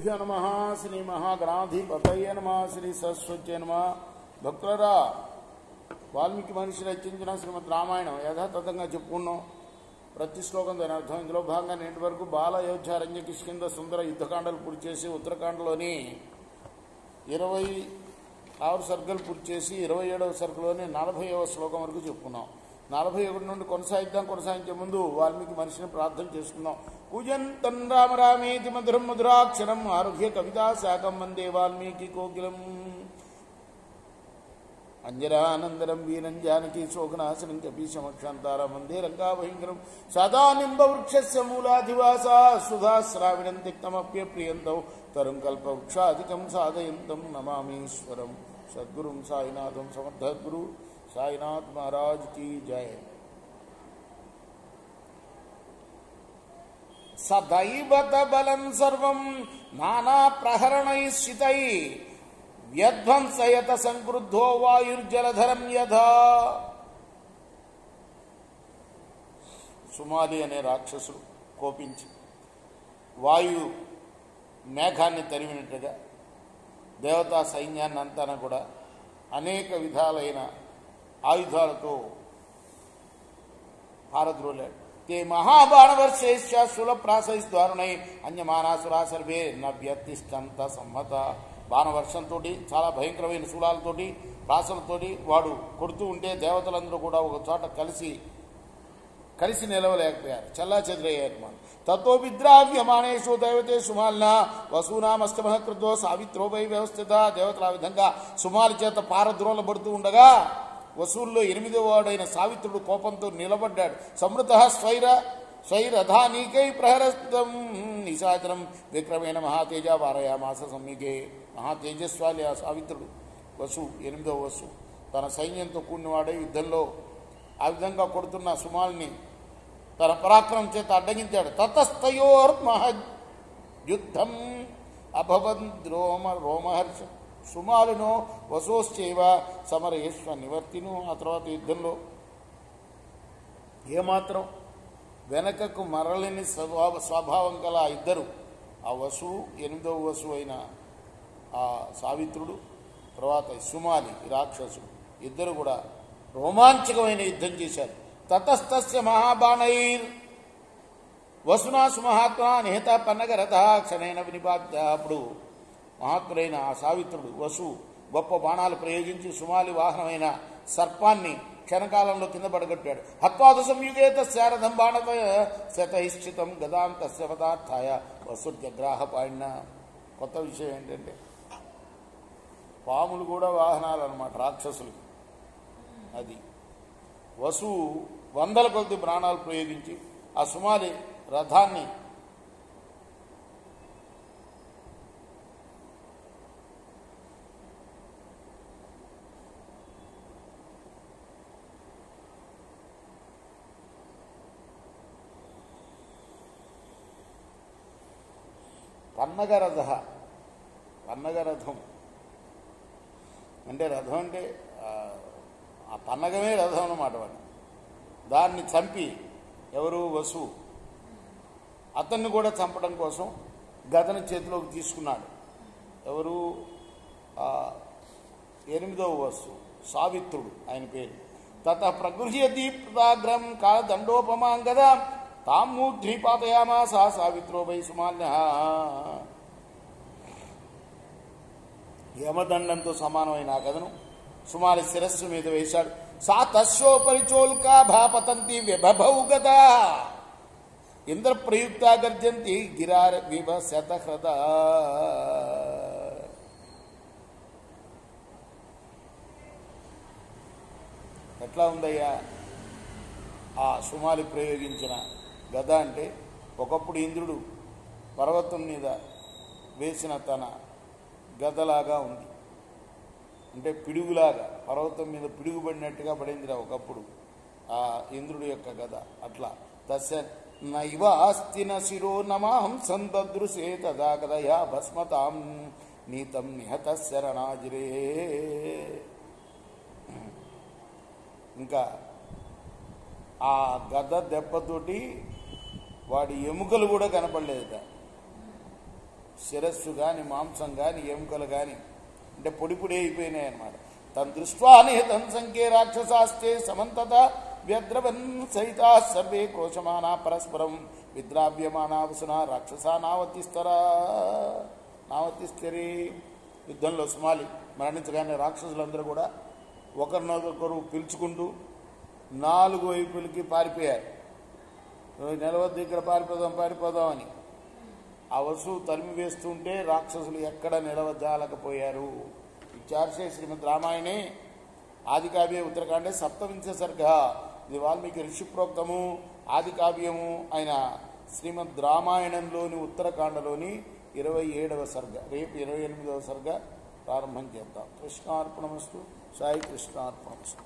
శ్రీగురుభ్యో నమః. శ్రీ మహాగణాధిపతయే నమః. శ్రీ సరస్వత్యై నమః. భక్తులరా, వాల్మీకి మహర్షి రచించిన శ్రీమద్ రామాయణం యథాతథంగా చెప్పుకున్నాం. ప్రతి శ్లోకం దాని అర్థం. ఇందులో భాగంగా నేటి వరకు బాల అయోధ్యారణ్య కిష్కింద సుందర యుద్ధకాండలు పూర్తి చేసి ఉత్తరాఖండ్లోని 26 సర్గలు పూర్తి చేసి 27వ సర్గలోని 40వ శ్లోకం వరకు చెప్పుకున్నాం. 41 నుండి కొనసాగించే ముందు వాల్మీకి మహర్షిని ప్రార్థన చేసుకున్నాం. కూజంతం రామ రామేతి మధురం మధురాక్షరం ఆరోగ్య కవితా శాఖం వందే వాల్మీకి కోకిలం. అంజరానందరం వీరం జానకి శోకనాశనం కపీశమక్షాంతారం వందే లంకాభయంకరం. సదానింబ వృక్షస్య మూలాధివాసా సుధాశ్రావిణం తిక్తమప్యప్రియంతౌ తరుం కల్పవృక్షాధికం సాధయంతం నమామీశ్వరం. సద్గురుం సాయినాథం సమర్థగురు సాయినాథ్ మహారాజ్ की जय. సదైవత బలం సర్వం నానా ప్రహరణైశ్చితై వ్యధ్వంసయత సంక్రుద్ధో వాయుర్జలధరం యథా. సుమాలి అనే రాక్షసుడు కోపించి వాయు మేఘాన్ని తరిమినట్టుగా దేవతా సైన్యాన్ని అంతా కూడా అనేక విధాలైన ఆయుధాలతో పారద్రోలాడు. తే మహాబాణవర్షేశ్చ శూలప్రాసైస్దారుణై అన్యమానాసురా సర్వే నవ్యతిష్టంత సమ్మత. బాణవర్షంతో చాలా భయంకరమైన శూలాలతోటి ప్రాసలతోటి వాడు కొడుతూ ఉంటే దేవతలందరూ కూడా ఒక చోట కలిసి నిలవలేకపోయారు, చల్లా చెదిరయ్యారు. మనం తత్తో విద్రావ్యమానేషు దైవతే సుమాలిన వసూనామస్తమః కృతో సావిత్రోపై వ్యవస్థిత. దేవతల ఆ విధంగా సుమాలి చేత పారద్రోలబడుతూ ఉండగా వసూల్లో 8వ వాడైన సావిత్రుడు కోపంతో నిలబడ్డాడు. సమృత స్వైరథానీకై ప్రహరస్తం నిశాచరం విక్రమేణ మహాతేజ వారయామాస సమ్మికే. మహాతేజస్వాలి ఆ సావిత్రుడు వసు, 8వ వసు, తన సైన్యంతో కూడినవాడై యుద్ధంలో ఆ విధంగా కొడుతున్న సుమాల్ని తన పరాక్రమం చేత అడ్డగించాడు. తతస్తయోర్మహయుద్ధం అభవద్రోమహర్ష సుమాలునో వసోశ్చైవ సమరయేశ్వ నివర్తిను. ఆ తర్వాత యుద్ధంలో ఏమాత్రం వెనకకు మరలిని స్వభావం గల ఆ ఇద్దరు, ఆ వసువు 8వ వసువు అయిన ఆ సావిత్రుడు, తర్వాత సుమాలి రాక్షసుడు, ఇద్దరు కూడా రోమాంచకమైన యుద్ధం చేశారు. తతస్తస్య మహాబాణైర్ వసునా సుమహాత్మా నిహత పన్నగరథ క్షణైన వినిపాత్య. అప్పుడు మహాత్ముడైన ఆ సావిత్రుడు వసు గొప్ప బాణాలు ప్రయోగించి సుమాలి వాహనమైన సర్పాన్ని క్షణకాలంలో కింద పడగొట్టాడు. హత్వాదు సంయుగేత శారథం బాణత శతహిశ్చితం గదాం తస్య పదార్థాయ వసుర్జగ్రాహపాయిణ. కొత్త విషయం ఏంటంటే పాములు కూడా వాహనాలు అన్నమాట రాక్షసులకి. అది వసు 100 కొద్ది ప్రాణాలు ప్రయోగించి ఆ సుమాలి రథాన్ని పన్నగరథం అంటే రథం అంటే ఆ పన్నగమే రథం అన్నమాట. వాడు దాన్ని చంపి ఎవరు వసు అతన్ని కూడా చంపడం కోసం గదను చేతిలోకి తీసుకున్నాడు. ఎవరు 8వ వసు సావిత్రుడు ఆయన పేరు. తత ప్రగృహ్య దీప్తాగ్రం కాళదండోపమాంగద తాం మూఢ్రీపాతయామాస సావిత్రో వై సుమాల్య. యమదండంతో సమానమైన ఆ కథను సుమాలి శిరస్సు మీద వేశాడు. సా తస్యోపరిచోల్కా భాపతంతి విభభౌ గదా ఇంద్రప్రయుక్త గర్జంతి గిరార విభ శతహృద. ఎట్లా ఉందయ్యా ఆ సుమాలి ప్రయోగించిన గద అంటే, ఒకప్పుడు ఇంద్రుడు పర్వతం మీద వేసిన తన గదలాగా ఉంది. అంటే పిడుగులాగా పర్వతం మీద పిడుగుపడినట్టుగా పడిందిరా ఒకప్పుడు ఆ ఇంద్రుడి యొక్క గద. అట్లా తస్య నైవ అస్తిన శిరో నమాహం సందృశే తదా గదయా భస్మతాం నీతం నిహత శరణాజిరే. ఇంకా ఆ గద దెబ్బతోటి వాడి ఎముకలు కూడా కనపడలేదట. శిరస్సు కానీ మాంసం కానీ ఎముకలు కానీ అంటే పొడి పొడి అయిపోయినాయి అన్నమాట. తన్ దృష్ట్వా నిహతం సంఖ్యే రాక్షసాస్తే సమంతత వ్యద్రవన్ సహితా సర్వే క్రోశమానా పరస్పరం విద్రావ్యమానా వసునా రాక్షసా నావతిస్తరే. యుద్ధంలో సుమాలి మరణించగానే రాక్షసులందరూ కూడా ఒకరినొకరు పిలుచుకుంటూ 4 వైపులకి పారిపోయారు. నిలవద్దు, ఇక్కడ పారిపోదామని. ఆ వసువు తరిమి వేస్తుంటే రాక్షసులు ఎక్కడ నిలవజాలకపోయారు. విచార్సే శ్రీమద్ రామాయణే ఆది కావ్య ఉత్తరకాండే సప్తవింశ సర్గ. ఇది వాల్మీకి ఋషిప్రోక్తము ఆది కావ్యము అయిన శ్రీమద్ రామాయణంలోని ఉత్తరకాండలోని 27వ సర్గ. రేపు 28వ సర్గ ప్రారంభం చేద్దాం. కృష్ణార్పణమస్తు. సాయి కృష్ణార్పణమస్తు.